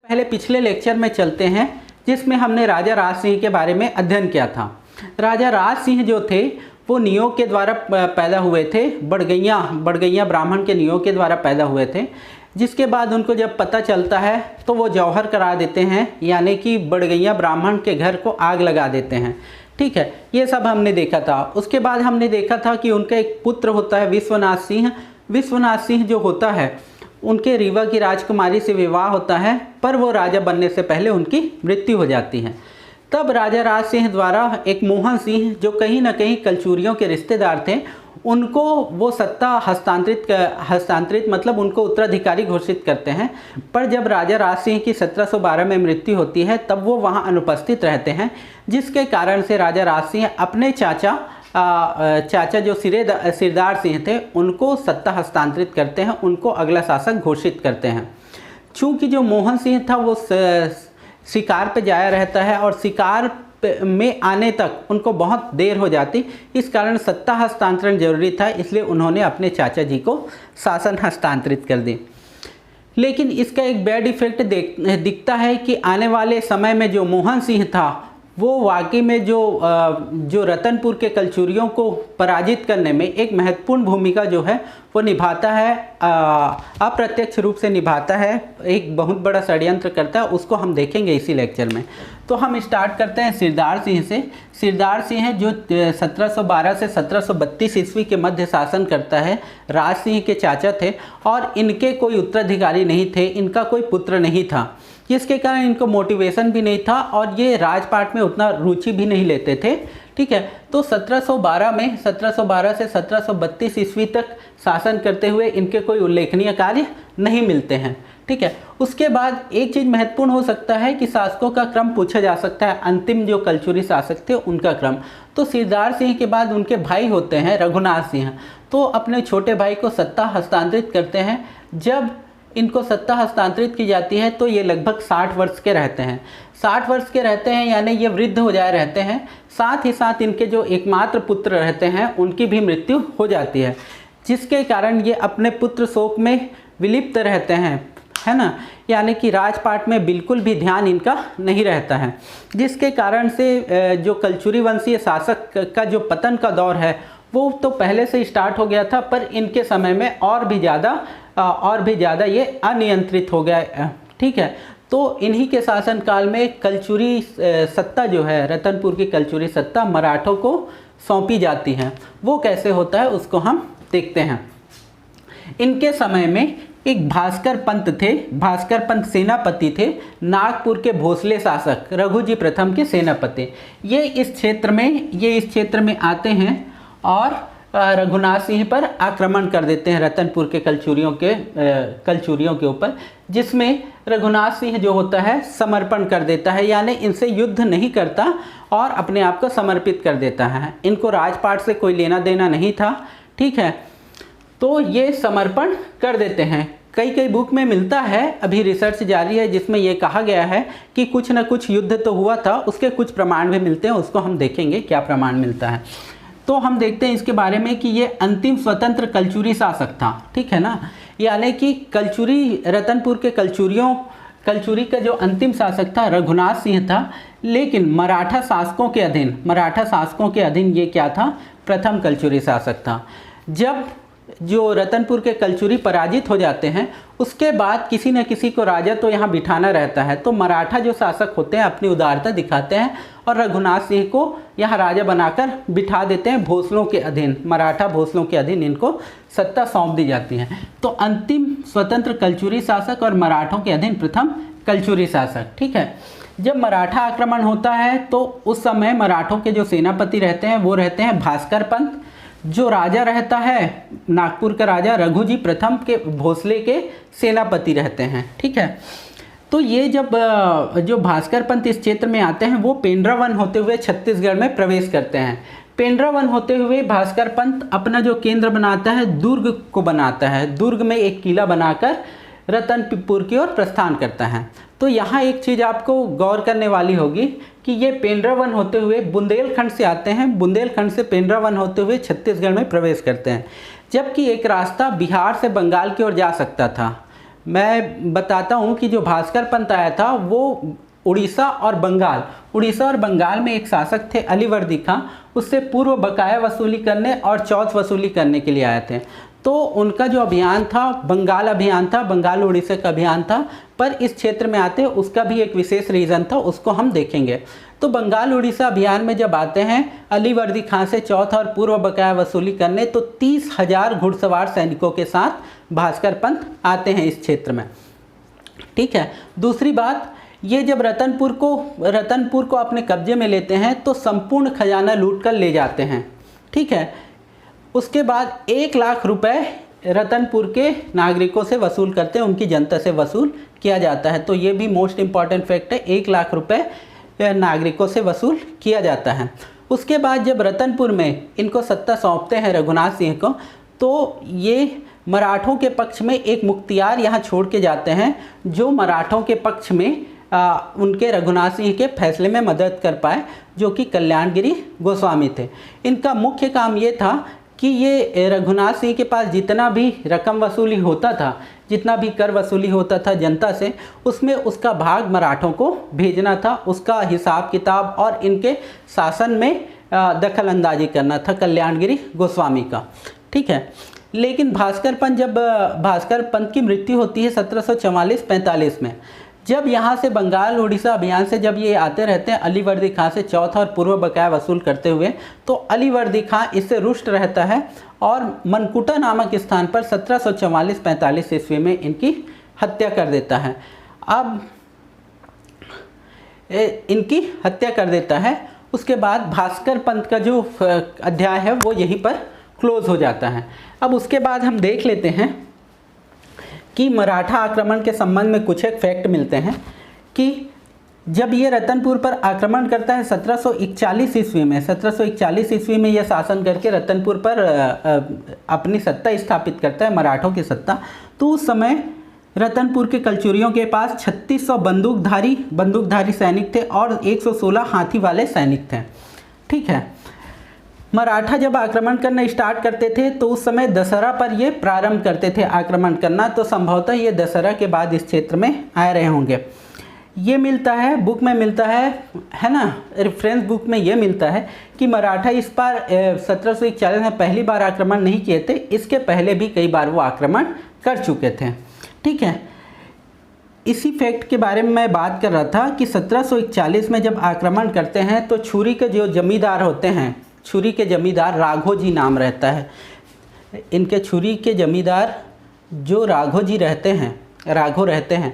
पहले पिछले लेक्चर में चलते हैं जिसमें हमने राजा राज सिंह के बारे में अध्ययन किया था। राजा राज सिंह जो थे वो नियोग के द्वारा पैदा हुए थे, बड़गैया ब्राह्मण के नियोग के द्वारा पैदा हुए थे। जिसके बाद उनको जब पता चलता है तो वो जौहर करा देते हैं, यानी कि बड़गैया ब्राह्मण के घर को आग लगा देते हैं। ठीक है, ये सब हमने देखा था। उसके बाद हमने देखा था कि उनका एक पुत्र होता है विश्वनाथ सिंह। विश्वनाथ सिंह जो होता है उनके रीवा की राजकुमारी से विवाह होता है, पर वो राजा बनने से पहले उनकी मृत्यु हो जाती है। तब राजा राज सिंह द्वारा एक मोहन सिंह जो कहीं ना कहीं कलचुरियों के रिश्तेदार थे, उनको वो सत्ता हस्तांतरित मतलब उनको उत्तराधिकारी घोषित करते हैं। पर जब राजा राज सिंह की 1712 में मृत्यु होती है तब वो वहाँ अनुपस्थित रहते हैं, जिसके कारण से राजा राज सिंह अपने चाचा जो सिरदार सिंह थे उनको सत्ता हस्तांतरित करते हैं, उनको अगला शासक घोषित करते हैं। चूँकि जो मोहन सिंह था वो शिकार पे जाया रहता है और शिकार में आने तक उनको बहुत देर हो जाती, इस कारण सत्ता हस्तांतरण जरूरी था, इसलिए उन्होंने अपने चाचा जी को शासन हस्तांतरित कर दी। लेकिन इसका एक बैड इफेक्ट दिखता है कि आने वाले समय में जो मोहन सिंह था वो वाकई में जो रतनपुर के कलचुरियों को पराजित करने में एक महत्वपूर्ण भूमिका जो है वो निभाता है, अप्रत्यक्ष रूप से निभाता है, एक बहुत बड़ा षड्यंत्र करता है। उसको हम देखेंगे इसी लेक्चर में। तो हम स्टार्ट करते हैं सिरदार सिंह से। सिरदार सिंह जो 1712 से 1732 ईस्वी के मध्य शासन करता है, राज सिंह के चाचा थे और इनके कोई उत्तराधिकारी नहीं थे, इनका कोई पुत्र नहीं था, जिसके कारण इनको मोटिवेशन भी नहीं था और ये राजपाट में उतना रुचि भी नहीं लेते थे। ठीक है, तो 1712 से 1732 ईस्वी तक शासन करते हुए इनके कोई उल्लेखनीय कार्य नहीं मिलते हैं। ठीक है, उसके बाद एक चीज़ महत्वपूर्ण हो सकता है कि शासकों का क्रम पूछा जा सकता है, अंतिम जो कलचुरी शासक थे उनका क्रम। तो सिरदार सिंह के बाद उनके भाई होते हैं रघुनाथ सिंह, तो अपने छोटे भाई को सत्ता हस्तांतरित करते हैं। जब इनको सत्ता हस्तांतरित की जाती है तो ये लगभग 60 वर्ष के रहते हैं। 60 वर्ष के रहते हैं यानी ये वृद्ध हो जाए रहते हैं। साथ ही साथ इनके जो एकमात्र पुत्र रहते हैं उनकी भी मृत्यु हो जाती है, जिसके कारण ये अपने पुत्र शोक में विलिप्त रहते हैं, है ना, यानी कि राजपाट में बिल्कुल भी ध्यान इनका नहीं रहता है, जिसके कारण से जो कलचुरी वंशीय शासक का जो पतन का दौर है वो तो पहले से स्टार्ट हो गया था, पर इनके समय में और भी ज़्यादा ये अनियंत्रित हो गया। ठीक है, तो इन्हीं के शासनकाल में कलचुरी सत्ता जो है, रतनपुर की कलचुरी सत्ता मराठों को सौंपी जाती है। वो कैसे होता है उसको हम देखते हैं। इनके समय में एक भास्कर पंत थे, भास्कर पंत सेनापति थे, नागपुर के भोसले शासक रघुजी प्रथम के सेनापति। ये इस क्षेत्र में आते हैं और रघुनाथ सिंह पर आक्रमण कर देते हैं रतनपुर के कलचुरियों के ऊपर, जिसमें रघुनाथ सिंह जो होता है समर्पण कर देता है, यानी इनसे युद्ध नहीं करता और अपने आप को समर्पित कर देता है। इनको राजपाट से कोई लेना देना नहीं था। ठीक है, तो ये समर्पण कर देते हैं। कई बुक में मिलता है, अभी रिसर्च जारी है जिसमें ये कहा गया है कि कुछ ना कुछ युद्ध तो हुआ था, उसके कुछ प्रमाण भी मिलते हैं, उसको हम देखेंगे क्या प्रमाण मिलता है। तो हम देखते हैं इसके बारे में कि ये अंतिम स्वतंत्र कलचुरी शासक था। ठीक है ना, यानी कि रतनपुर के कलचुरी का जो अंतिम शासक था रघुनाथ सिंह था, लेकिन मराठा शासकों के अधीन ये क्या था, प्रथम कलचुरी शासक था। जब जो रतनपुर के कलचुरी पराजित हो जाते हैं उसके बाद किसी न किसी को राजा तो यहाँ बिठाना रहता है, तो मराठा जो शासक होते हैं अपनी उदारता दिखाते हैं और रघुनाथ सिंह को यहाँ राजा बनाकर बिठा देते हैं भोसलों के अधीन, मराठा भोसलों के अधीन इनको सत्ता सौंप दी जाती है। तो अंतिम स्वतंत्र कलचुरी शासक और मराठों के अधीन प्रथम कलचुरी शासक। ठीक है, जब मराठा आक्रमण होता है तो उस समय मराठों के जो सेनापति रहते हैं वो रहते हैं भास्कर पंत। जो राजा रहता है नागपुर का राजा रघुजी प्रथम के भोसले के सेनापति रहते हैं। ठीक है, तो ये जब जो भास्कर पंत इस क्षेत्र में आते हैं वो पेंड्रा वन होते हुए छत्तीसगढ़ में प्रवेश करते हैं। पेंड्रा वन होते हुए भास्कर पंत अपना जो केंद्र बनाता है दुर्ग को बनाता है, दुर्ग में एक किला बनाकर रतनपुर की ओर प्रस्थान करता है। तो यहाँ एक चीज़ आपको गौर करने वाली होगी कि ये पेंड्रा वन होते हुए बुंदेलखंड से आते हैं, बुंदेलखंड से पेंड्रा वन होते हुए छत्तीसगढ़ में प्रवेश करते हैं, जबकि एक रास्ता बिहार से बंगाल की ओर जा सकता था। मैं बताता हूँ कि जो भास्कर पंथ आया था वो उड़ीसा और बंगाल में एक शासक थे अलीवर्दी खां, उससे पूर्व बकाया वसूली करने और चौथ वसूली करने के लिए आए थे। तो उनका जो अभियान था बंगाल उड़ीसा का अभियान था, पर इस क्षेत्र में आते उसका भी एक विशेष रीज़न था, उसको हम देखेंगे। तो बंगाल उड़ीसा अभियान में जब आते हैं अलीवर्दी खां से चौथ और पूर्व बकाया वसूली करने, तो 30,000 घुड़सवार सैनिकों के साथ भास्कर पंथ आते हैं इस क्षेत्र में। ठीक है। दूसरी बात, ये जब रतनपुर को अपने कब्जे में लेते हैं तो संपूर्ण खजाना लूट कर ले जाते हैं। ठीक है। उसके बाद 1 लाख रुपए रतनपुर के नागरिकों से वसूल करते हैं, उनकी जनता से वसूल किया जाता है। तो ये भी मोस्ट इम्पॉर्टेंट फैक्ट है, 1 लाख रुपए नागरिकों से वसूल किया जाता है। उसके बाद जब रतनपुर में इनको सत्ता सौंपते हैं रघुनाथ सिंह को, तो ये मराठों के पक्ष में एक मुख्तियार यहाँ छोड़ के जाते हैं, जो मराठों के पक्ष में उनके रघुनाथ सिंह के फैसले में मदद कर पाए, जो कि कल्याणगिरी गोस्वामी थे। इनका मुख्य काम ये था कि ये रघुनाथ सिंह के पास जितना भी रकम वसूली होता था, जितना भी कर वसूली होता था जनता से, उसमें उसका भाग मराठों को भेजना था, उसका हिसाब किताब और इनके शासन में दखल अंदाजी करना था कल्याणगिरी गोस्वामी का। ठीक है। लेकिन भास्कर पंथ की मृत्यु होती है 1744-45 में। जब यहाँ से बंगाल उड़ीसा अभियान से जब ये आते रहते हैं अलीवर्दी खां से चौथ और पूर्व बकाया वसूल करते हुए, तो अलीवर्दी खां इससे रुष्ट रहता है और मनकुटा नामक स्थान पर 1744-45 ईस्वी में इनकी हत्या कर देता है। अब इनकी हत्या कर देता है। उसके बाद भास्कर पंथ का जो अध्याय है वो यहीं पर क्लोज हो जाता है। अब उसके बाद हम देख लेते हैं कि मराठा आक्रमण के संबंध में कुछ एक फैक्ट मिलते हैं कि जब ये रतनपुर पर आक्रमण करता है 1741 ईस्वी में यह शासन करके रतनपुर पर अपनी सत्ता स्थापित करता है, मराठों की सत्ता। तो उस समय रतनपुर के कलचुरियों के पास 3600 बंदूकधारी सैनिक थे और 116 हाथी वाले सैनिक थे। ठीक है। मराठा जब आक्रमण करना स्टार्ट करते थे तो उस समय दशहरा पर ये प्रारंभ करते थे आक्रमण करना, तो संभवतः ये दशहरा के बाद इस क्षेत्र में आ रहे होंगे। ये मिलता है बुक में मिलता है ना, रेफरेंस बुक में ये मिलता है कि मराठा इस बार 1741 में पहली बार आक्रमण नहीं किए थे, इसके पहले भी कई बार वो आक्रमण कर चुके थे। ठीक है। इसी फैक्ट के बारे में मैं बात कर रहा था कि 1741 में जब आक्रमण करते हैं तो छुरी के जो जमींदार होते हैं, छुरी के जमींदार राघोजी नाम रहता है इनके, छुरी के जमींदार जो राघोजी रहते हैं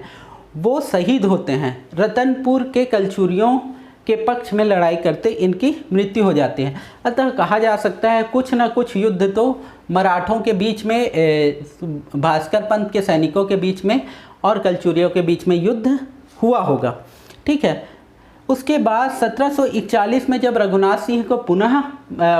वो शहीद होते हैं। रतनपुर के कलचुरियों के पक्ष में लड़ाई करते इनकी मृत्यु हो जाती है। अतः कहा जा सकता है कुछ न कुछ युद्ध तो मराठों के बीच में, भास्कर पंथ के सैनिकों के बीच में और कलचुरियों के बीच में युद्ध हुआ होगा। ठीक है। उसके बाद 1741 में जब रघुनाथ सिंह को पुनः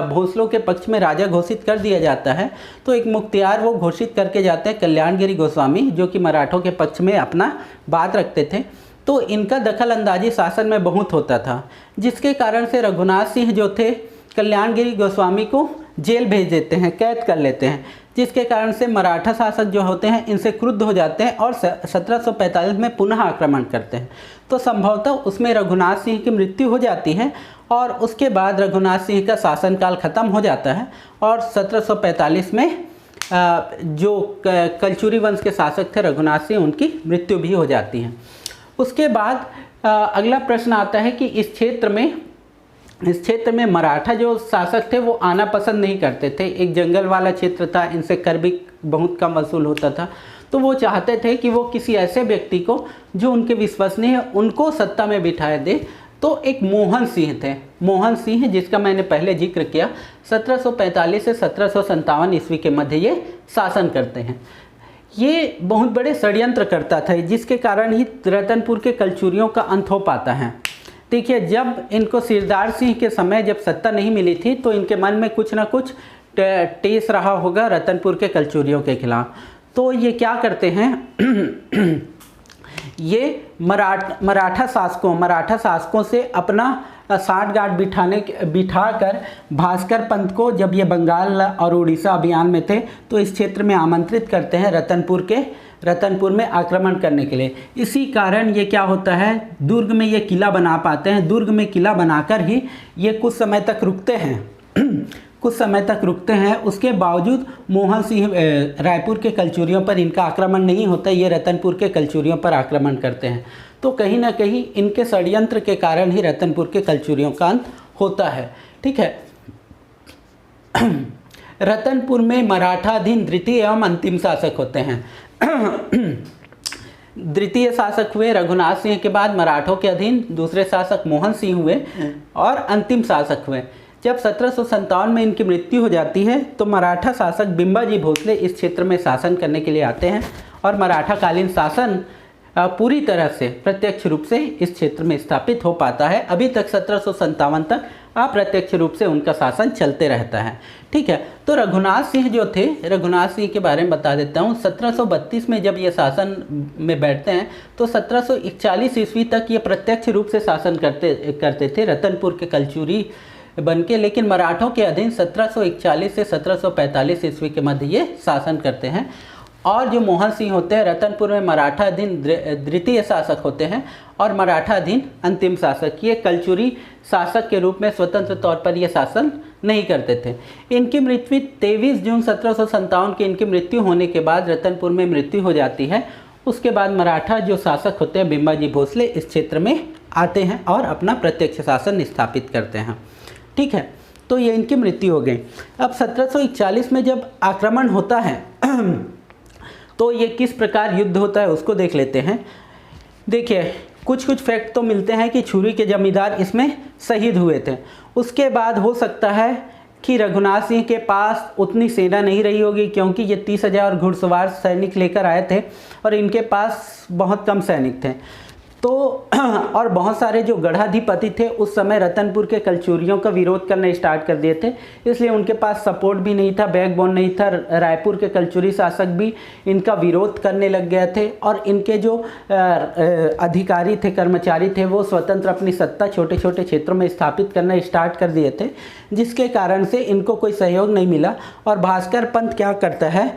भोसलों के पक्ष में राजा घोषित कर दिया जाता है, तो एक मुख्तियार वो घोषित करके जाते हैं कल्याणगिरी गोस्वामी, जो कि मराठों के पक्ष में अपना बात रखते थे। तो इनका दखल अंदाजी शासन में बहुत होता था, जिसके कारण से रघुनाथ सिंह जो थे कल्याणगिरी गोस्वामी को जेल भेज देते हैं, कैद कर लेते हैं, जिसके कारण से मराठा शासक जो होते हैं इनसे क्रुद्ध हो जाते हैं और 1745 में पुनः आक्रमण करते हैं। तो संभवतः उसमें रघुनाथ सिंह की मृत्यु हो जाती है और उसके बाद रघुनाथ सिंह का शासनकाल खत्म हो जाता है और 1745 में जो कलचुरी वंश के शासक थे रघुनाथ सिंह, उनकी मृत्यु भी हो जाती है। उसके बाद अगला प्रश्न आता है कि इस क्षेत्र में मराठा जो शासक थे वो आना पसंद नहीं करते थे। एक जंगल वाला क्षेत्र था, इनसे कर भी बहुत कम वसूल होता था, तो वो चाहते थे कि वो किसी ऐसे व्यक्ति को जो उनके विश्वसनीय है उनको सत्ता में बिठाए दे। तो एक मोहन सिंह थे, मोहन सिंह, जिसका मैंने पहले जिक्र किया, 1745 से 1757 ईस्वी के मध्य ये शासन करते हैं। ये बहुत बड़े षड्यंत्रकर्ता थे, जिसके कारण ही रतनपुर के कलचुरियों का अंत हो पाता है। देखिए, जब इनको सिरदार सिंह के समय जब सत्ता नहीं मिली थी तो इनके मन में कुछ ना कुछ टेस रहा होगा रतनपुर के कलचुरियों के खिलाफ। तो ये क्या करते हैं ये मराठा शासकों से अपना साठ गांठ बिठाकर भास्कर पंत को, जब ये बंगाल और उड़ीसा अभियान में थे, तो इस क्षेत्र में आमंत्रित करते हैं रतनपुर में आक्रमण करने के लिए। इसी कारण ये क्या होता है, दुर्ग में ये किला बना पाते हैं। दुर्ग में किला बनाकर ही ये कुछ समय तक रुकते हैं। उसके बावजूद मोहन सिंह रायपुर के कलचुरियों पर इनका आक्रमण नहीं होता, ये रतनपुर के कलचुरियों पर आक्रमण करते हैं। तो कहीं ना कहीं इनके षड्यंत्र के कारण ही रतनपुर के कलचुरियों का अंत होता है। ठीक है। रतनपुर में मराठाधीन द्वितीय एवं अंतिम शासक होते हैं। द्वितीय शासक हुए रघुनाथ सिंह के बाद मराठों के अधीन दूसरे शासक मोहन सिंह हुए और अंतिम शासक हुए। जब 1757 में इनकी मृत्यु हो जाती है तो मराठा शासक बिंबाजी भोसले इस क्षेत्र में शासन करने के लिए आते हैं और मराठा कालीन शासन पूरी तरह से प्रत्यक्ष रूप से इस क्षेत्र में स्थापित हो पाता है। अभी तक 1757 तक अप्रत्यक्ष रूप से उनका शासन चलते रहता है। ठीक है। तो रघुनाथ सिंह जो थे, रघुनाथ सिंह के बारे में बता देता हूँ। 1732 में जब ये शासन में बैठते हैं तो 1741 ईस्वी तक ये प्रत्यक्ष रूप से शासन करते थे रतनपुर के कलचुरी बनके, लेकिन मराठों के अधीन 1741 से 1745 ईस्वी के मध्य ये शासन करते हैं। और जो मोहन सिंह होते हैं रतनपुर में मराठा अधीन द्वितीय शासक होते हैं और मराठा अधीन अंतिम शासक। ये कलचुरी शासक के रूप में स्वतंत्र तौर पर ये शासन नहीं करते थे। इनकी मृत्यु 23 जून 1757 की इनकी मृत्यु होने के बाद रतनपुर में मृत्यु हो जाती है। उसके बाद मराठा जो शासक होते हैं बिंबाजी भोसले इस क्षेत्र में आते हैं और अपना प्रत्यक्ष शासन स्थापित करते हैं। ठीक है। तो ये इनकी मृत्यु हो गई। अब 1741 में जब आक्रमण होता है तो ये किस प्रकार युद्ध होता है उसको देख लेते हैं। देखिए, कुछ फैक्ट तो मिलते हैं कि छुरी के जमींदार इसमें शहीद हुए थे। उसके बाद हो सकता है कि रघुनाथ सिंह के पास उतनी सेना नहीं रही होगी, क्योंकि ये 30,000 घुड़सवार सैनिक लेकर आए थे और इनके पास बहुत कम सैनिक थे। तो और बहुत सारे जो गढ़ाधिपति थे उस समय रतनपुर के कलचुरियों का विरोध करना स्टार्ट कर दिए थे, इसलिए उनके पास सपोर्ट भी नहीं था, बैकबोन नहीं था। रायपुर के कलचुरी शासक भी इनका विरोध करने लग गए थे और इनके जो अधिकारी थे, कर्मचारी थे, वो स्वतंत्र अपनी सत्ता छोटे छोटे क्षेत्रों में स्थापित करना स्टार्ट कर दिए थे, जिसके कारण से इनको कोई सहयोग नहीं मिला। और भास्कर पंत क्या करता है,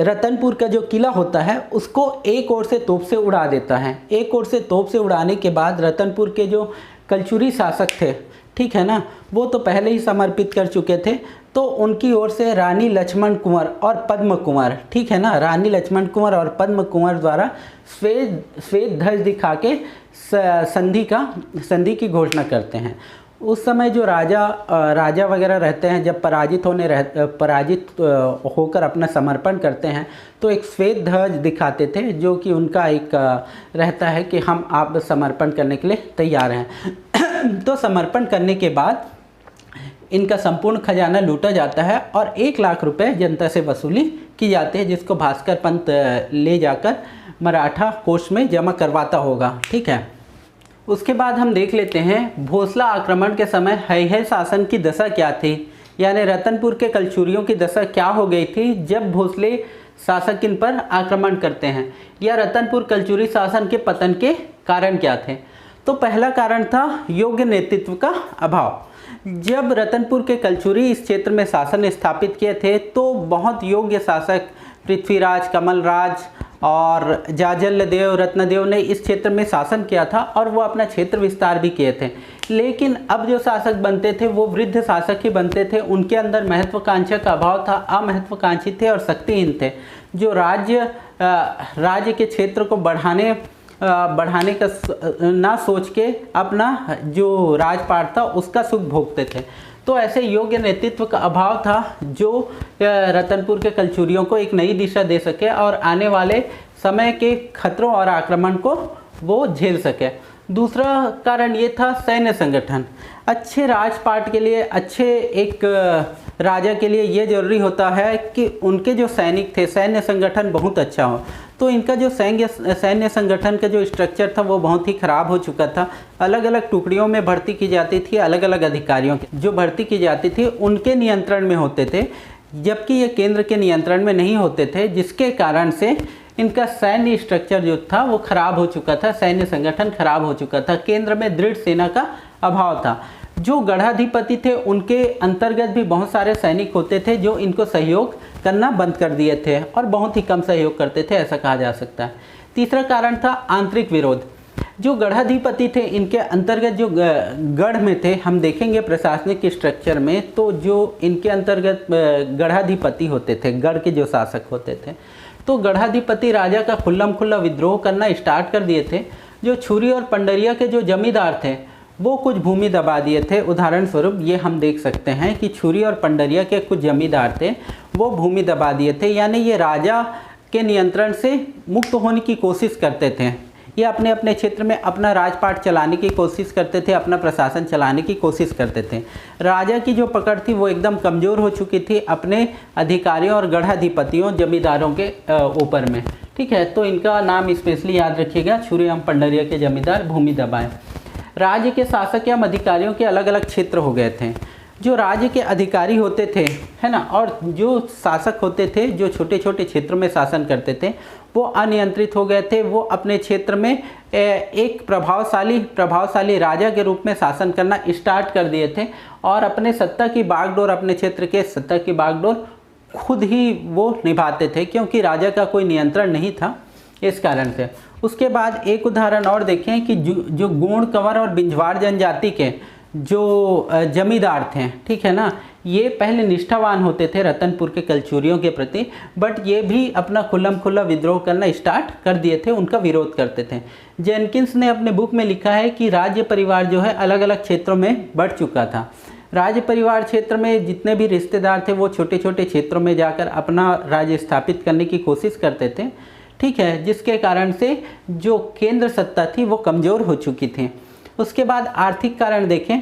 रतनपुर का जो किला होता है उसको एक ओर से तोप से उड़ा देता है। एक ओर से तोप से उड़ाने के बाद रतनपुर के जो कलचुरी शासक थे, ठीक है ना, वो तो पहले ही समर्पित कर चुके थे, तो उनकी ओर से रानी लक्ष्मण कुंवर और पद्म कुंवर, ठीक है ना, रानी लक्ष्मण कुंवर और पद्म कुंवर द्वारा श्वेत ध्वज दिखा के संधि की घोषणा करते हैं। उस समय जो राजा वगैरह रहते हैं, जब पराजित होकर अपना समर्पण करते हैं तो एक श्वेत ध्वज दिखाते थे, जो कि उनका एक रहता है कि हम आप समर्पण करने के लिए तैयार हैं। तो समर्पण करने के बाद इनका संपूर्ण खजाना लूटा जाता है और 1 लाख रुपए जनता से वसूली की जाती है, जिसको भास्कर पंत ले जाकर मराठा कोष में जमा करवाता होगा। ठीक है। उसके बाद हम देख लेते हैं भोसला आक्रमण के समय है शासन की दशा क्या थी, यानी रतनपुर के कलचुरियों की दशा क्या हो गई थी जब भोसले शासक इन पर आक्रमण करते हैं, या रतनपुर कलचुरी शासन के पतन के कारण क्या थे। तो पहला कारण था योग्य नेतृत्व का अभाव। जब रतनपुर के कलचुरी इस क्षेत्र में शासन स्थापित किए थे तो बहुत योग्य शासक पृथ्वीराज, कमलराज और जाजल देव, रत्नदेव ने इस क्षेत्र में शासन किया था और वो अपना क्षेत्र विस्तार भी किए थे। लेकिन अब जो शासक बनते थे वो वृद्ध शासक ही बनते थे, उनके अंदर महत्वाकांक्षा का अभाव था, अमहत्वाकांक्षी थे और शक्तिहीन थे, जो राज्य के क्षेत्र को बढ़ाने का ना सोच के अपना जो राजपाट था उसका सुख भोगते थे। तो ऐसे योग्य नेतृत्व का अभाव था जो रतनपुर के कलचुरियों को एक नई दिशा दे सके और आने वाले समय के खतरों और आक्रमण को वो झेल सके। दूसरा कारण ये था सैन्य संगठन। अच्छे राजपाट के लिए, अच्छे एक राजा के लिए ये जरूरी होता है कि उनके जो सैनिक थे, सैन्य संगठन बहुत अच्छा हो। तो इनका जो सैन्य संगठन का जो स्ट्रक्चर था वो बहुत ही ख़राब हो चुका था। अलग अलग टुकड़ियों में भर्ती की जाती थी, अलग अलग अधिकारियों की जो भर्ती की जाती थी उनके नियंत्रण में होते थे, जबकि ये केंद्र के नियंत्रण में नहीं होते थे, जिसके कारण से इनका सैन्य स्ट्रक्चर जो था वो खराब हो चुका था, सैन्य संगठन खराब हो चुका था, केंद्र में दृढ़ सेना का अभाव था। जो गढ़ाधिपति थे उनके अंतर्गत भी बहुत सारे सैनिक होते थे जो इनको सहयोग करना बंद कर दिए थे और बहुत ही कम सहयोग करते थे, ऐसा कहा जा सकता है। तीसरा कारण था आंतरिक विरोध। जो गढ़ाधिपति थे इनके अंतर्गत जो गढ़ में थे, हम देखेंगे प्रशासनिक स्ट्रक्चर में, तो जो इनके अंतर्गत गढ़ाधिपति होते थे, गढ़ के जो शासक होते थे, तो गढ़ाधिपति राजा का खुल्लम खुल्ला विद्रोह करना स्टार्ट कर दिए थे। जो छुरी और पंडरिया के जो जमींदार थे वो कुछ भूमि दबा दिए थे। उदाहरण स्वरूप ये हम देख सकते हैं कि छुरी और पंडरिया के कुछ जमींदार थे वो भूमि दबा दिए थे, यानी ये राजा के नियंत्रण से मुक्त होने की कोशिश करते थे। ये अपने अपने क्षेत्र में अपना राजपाट चलाने की कोशिश करते थे, अपना प्रशासन चलाने की कोशिश करते थे। राजा की जो पकड़ थी वो एकदम कमज़ोर हो चुकी थी अपने अधिकारियों और गढ़ाधिपतियों जमींदारों के ऊपर में। ठीक है, तो इनका नाम स्पेशली याद रखिएगा, छुरी एवं पंडरिया के जमींदार भूमि दबाए। राज्य के शासक एवं अधिकारियों के अलग अलग क्षेत्र हो गए थे। जो राज्य के अधिकारी होते थे, है ना, और जो शासक होते थे जो छोटे छोटे क्षेत्रों में शासन करते थे, वो अनियंत्रित हो गए थे। वो अपने क्षेत्र में एक प्रभावशाली राजा के रूप में शासन करना स्टार्ट कर दिए थे और अपने सत्ता की बागडोर, अपने क्षेत्र के सत्ता की बागडोर खुद ही वो निभाते थे, क्योंकि राजा का कोई नियंत्रण नहीं था इस कारण से। उसके बाद एक उदाहरण और देखें कि जो गोंड, कंवर और बिंझवाड़ जनजाति के जो जमींदार थे, ठीक है ना, ये पहले निष्ठावान होते थे रतनपुर के कलचुरियों के प्रति, बट ये भी अपना खुल्लम खुल्ला विद्रोह करना स्टार्ट कर दिए थे, उनका विरोध करते थे। जेनकिंस ने अपने बुक में लिखा है कि राज्य परिवार जो है अलग अलग क्षेत्रों में बढ़ चुका था। राज्य परिवार क्षेत्र में जितने भी रिश्तेदार थे वो छोटे छोटे क्षेत्रों में जाकर अपना राज्य स्थापित करने की कोशिश करते थे, ठीक है, जिसके कारण से जो केंद्र सत्ता थी वो कमज़ोर हो चुकी थी। उसके बाद आर्थिक कारण देखें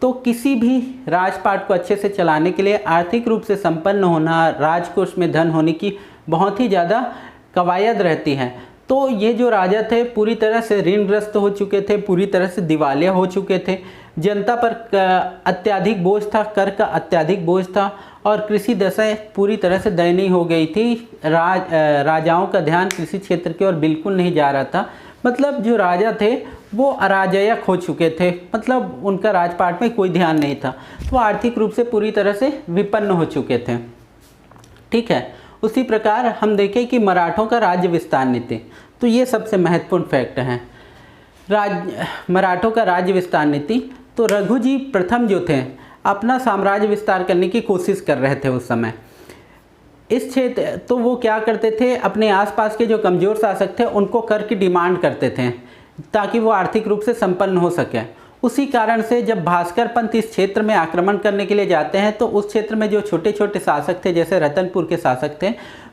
तो किसी भी राजपाट को अच्छे से चलाने के लिए आर्थिक रूप से संपन्न होना, राजकोष में धन होने की बहुत ही ज़्यादा कवायद रहती है। तो ये जो राजा थे पूरी तरह से ऋणग्रस्त हो चुके थे, पूरी तरह से दिवालिया हो चुके थे। जनता पर अत्यधिक बोझ था, कर का अत्यधिक बोझ था और कृषि दशा पूरी तरह से दयनीय हो गई थी। राजाओं का ध्यान कृषि क्षेत्र की ओर बिल्कुल नहीं जा रहा था। मतलब जो राजा थे वो अराजक हो चुके थे, मतलब उनका राजपाट में कोई ध्यान नहीं था, तो आर्थिक रूप से पूरी तरह से विपन्न हो चुके थे। ठीक है, उसी प्रकार हम देखें कि मराठों का राज्य विस्तार नीति, तो ये सबसे महत्वपूर्ण फैक्ट है। मराठों का राज्य विस्तार नीति, तो रघुजी प्रथम जो थे अपना साम्राज्य विस्तार करने की कोशिश कर रहे थे उस समय इस क्षेत्र। तो वो क्या करते थे, अपने आसपास के जो कमज़ोर शासक थे उनको कर की डिमांड करते थे ताकि वो आर्थिक रूप से संपन्न हो सके। उसी कारण से जब भास्कर पंत इस क्षेत्र में आक्रमण करने के लिए जाते हैं तो उस क्षेत्र में जो छोटे छोटे शासक थे, जैसे रतनपुर के शासक थे,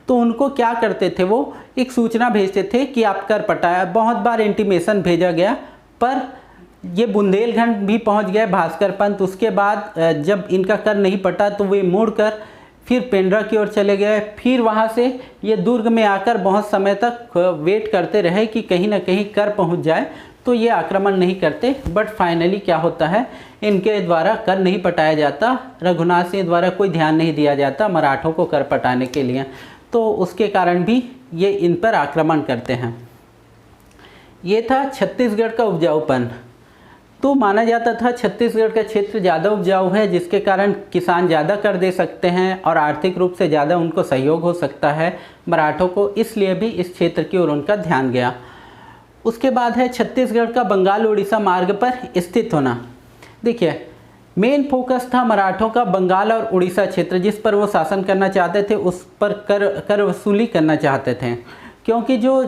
तो उनको क्या करते थे, वो एक सूचना भेजते थे कि आप कर पटाया। बहुत बार इंटीमेशन भेजा गया पर ये बुंदेलखंड भी पहुंच गए भास्कर पंत। उसके बाद जब इनका कर नहीं पटा तो वे मुड़कर फिर पेंड्रा की ओर चले गए। फिर वहाँ से ये दुर्ग में आकर बहुत समय तक वेट करते रहे कि कहीं ना कहीं कर पहुँच जाए, तो ये आक्रमण नहीं करते। बट फाइनली क्या होता है, इनके द्वारा कर नहीं पटाया जाता, रघुनाथ सिंह द्वारा कोई ध्यान नहीं दिया जाता मराठों को कर पटाने के लिए, तो उसके कारण भी ये इन पर आक्रमण करते हैं। ये था छत्तीसगढ़ का उपजाऊपन। तो माना जाता था छत्तीसगढ़ का क्षेत्र ज़्यादा उपजाऊ है, जिसके कारण किसान ज़्यादा कर दे सकते हैं और आर्थिक रूप से ज़्यादा उनको सहयोग हो सकता है मराठों को, इसलिए भी इस क्षेत्र की ओर उनका ध्यान गया। उसके बाद है छत्तीसगढ़ का बंगाल उड़ीसा मार्ग पर स्थित होना। देखिए, मेन फोकस था मराठों का बंगाल और उड़ीसा क्षेत्र, जिस पर वो शासन करना चाहते थे, उस पर कर वसूली करना चाहते थे, क्योंकि जो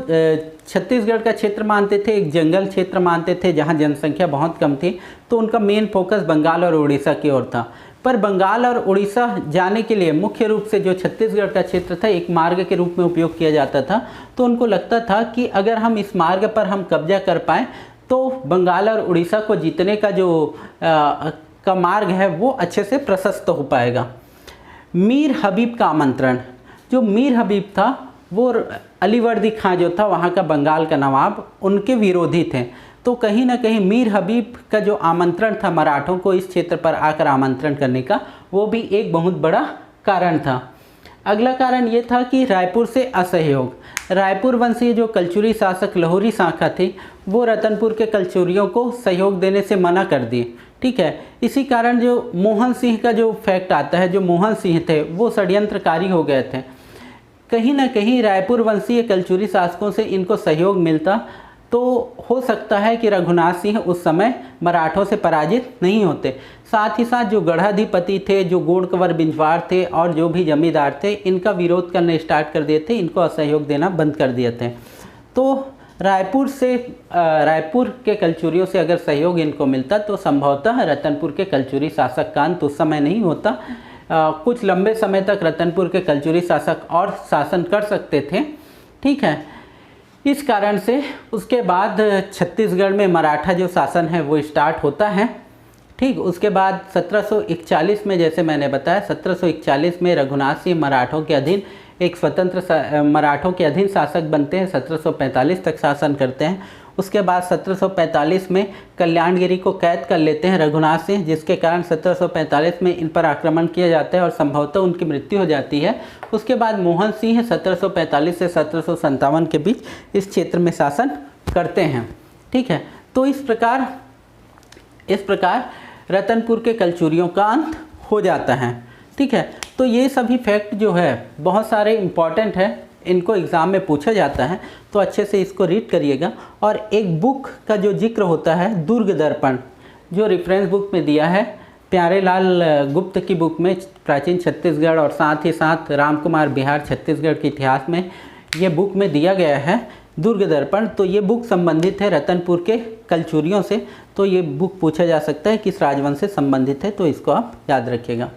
छत्तीसगढ़ का क्षेत्र मानते थे एक जंगल क्षेत्र मानते थे जहाँ जनसंख्या बहुत कम थी, तो उनका मेन फोकस बंगाल और उड़ीसा की ओर था। पर बंगाल और उड़ीसा जाने के लिए मुख्य रूप से जो छत्तीसगढ़ का क्षेत्र था एक मार्ग के रूप में उपयोग किया जाता था। तो उनको लगता था कि अगर हम इस मार्ग पर हम कब्जा कर पाएँ तो बंगाल और उड़ीसा को जीतने का जो का मार्ग है वो अच्छे से प्रशस्त हो पाएगा। मीर हबीब का आमंत्रण, जो मीर हबीब था वो अलीवर्दी खां जो था वहाँ का बंगाल का नवाब, उनके विरोधी थे। तो कहीं ना कहीं मीर हबीब का जो आमंत्रण था मराठों को इस क्षेत्र पर आकर आमंत्रण करने का, वो भी एक बहुत बड़ा कारण था। अगला कारण ये था कि रायपुर से असहयोग। रायपुर वंशीय जो कलचुरी शासक लाहौरी शाखा थी वो रतनपुर के कलचुरियों को सहयोग देने से मना कर दिए। ठीक है, इसी कारण जो मोहन सिंह का जो फैक्ट आता है, जो मोहन सिंह थे वो षड्यंत्रकारी हो गए थे। कहीं ना कहीं रायपुर वंशीय कलचुरी शासकों से इनको सहयोग मिलता तो हो सकता है कि रघुनाथ सिंह उस समय मराठों से पराजित नहीं होते। साथ ही साथ जो गढ़ाधिपति थे, जो गोंडकंवर बिंजवार थे और जो भी जमींदार थे, इनका विरोध करना स्टार्ट कर दिए थे, इनको असहयोग देना बंद कर दिए थे। तो रायपुर के कलचुरियों से अगर सहयोग इनको मिलता तो संभवतः रतनपुर के कलचुरी शासक का अंत उस समय नहीं होता। कुछ लंबे समय तक रतनपुर के कलचुरी शासक और शासन कर सकते थे। ठीक है, इस कारण से उसके बाद छत्तीसगढ़ में मराठा जो शासन है वो स्टार्ट होता है। ठीक, उसके बाद 1741 में, जैसे मैंने बताया, 1741 में रघुनाथ सिंह मराठों के अधीन एक स्वतंत्र मराठों के अधीन शासक बनते हैं, 1745 तक शासन करते हैं। उसके बाद 1745 में कल्याणगिरी को कैद कर लेते हैं रघुनाथ सिंह, जिसके कारण 1745 में इन पर आक्रमण किया जाता है और संभवतः उनकी मृत्यु हो जाती है। उसके बाद मोहन सिंह 1745 से 1757 के बीच इस क्षेत्र में शासन करते हैं। ठीक है, तो इस प्रकार रतनपुर के कलचुरियों का अंत हो जाता है। ठीक है, तो ये सभी फैक्ट जो है बहुत सारे इम्पॉर्टेंट है, इनको एग्ज़ाम में पूछा जाता है, तो अच्छे से इसको रीड करिएगा। और एक बुक का जो जिक्र होता है, दुर्ग दर्पण, जो रेफरेंस बुक में दिया है प्यारेलाल गुप्त की बुक में, प्राचीन छत्तीसगढ़ और साथ ही साथ रामकुमार बिहार छत्तीसगढ़ के इतिहास में ये बुक में दिया गया है दुर्ग दर्पण। तो ये बुक संबंधित है रतनपुर के कलचुरियों से, तो ये बुक पूछा जा सकता है किस राजवंश से संबंधित है, तो इसको आप याद रखिएगा।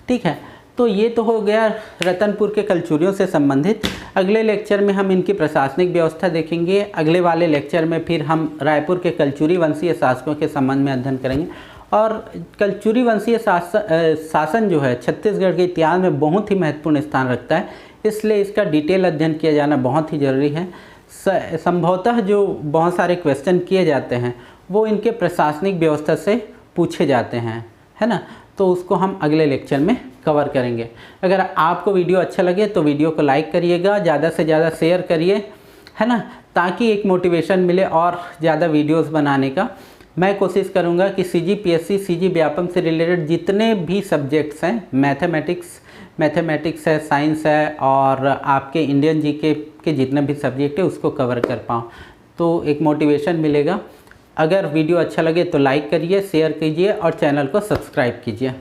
ठीक है, तो ये तो हो गया रतनपुर के कलचुरियों से संबंधित। अगले लेक्चर में हम इनकी प्रशासनिक व्यवस्था देखेंगे। अगले वाले लेक्चर में फिर हम रायपुर के कलचुरी वंशीय शासकों के संबंध में अध्ययन करेंगे। और कलचुरी वंशीय शासन जो है छत्तीसगढ़ के इतिहास में बहुत ही महत्वपूर्ण स्थान रखता है, इसलिए इसका डिटेल अध्ययन किया जाना बहुत ही ज़रूरी है। संभवतः जो बहुत सारे क्वेश्चन किए जाते हैं वो इनके प्रशासनिक व्यवस्था से पूछे जाते हैं, है ना, तो उसको हम अगले लेक्चर में कवर करेंगे। अगर आपको वीडियो अच्छा लगे तो वीडियो को लाइक करिएगा, ज़्यादा से ज़्यादा शेयर करिए, है ना, ताकि एक मोटिवेशन मिले और ज़्यादा वीडियोस बनाने का। मैं कोशिश करूँगा कि CGPSC CG व्यापम से रिलेटेड जितने भी सब्जेक्ट्स हैं, मैथमेटिक्स है, साइंस है और आपके इंडियन GK के जितने भी सब्जेक्ट है उसको कवर कर पाऊँ, तो एक मोटिवेशन मिलेगा। अगर वीडियो अच्छा लगे तो लाइक करिए, शेयर कीजिए और चैनल को सब्सक्राइब कीजिए।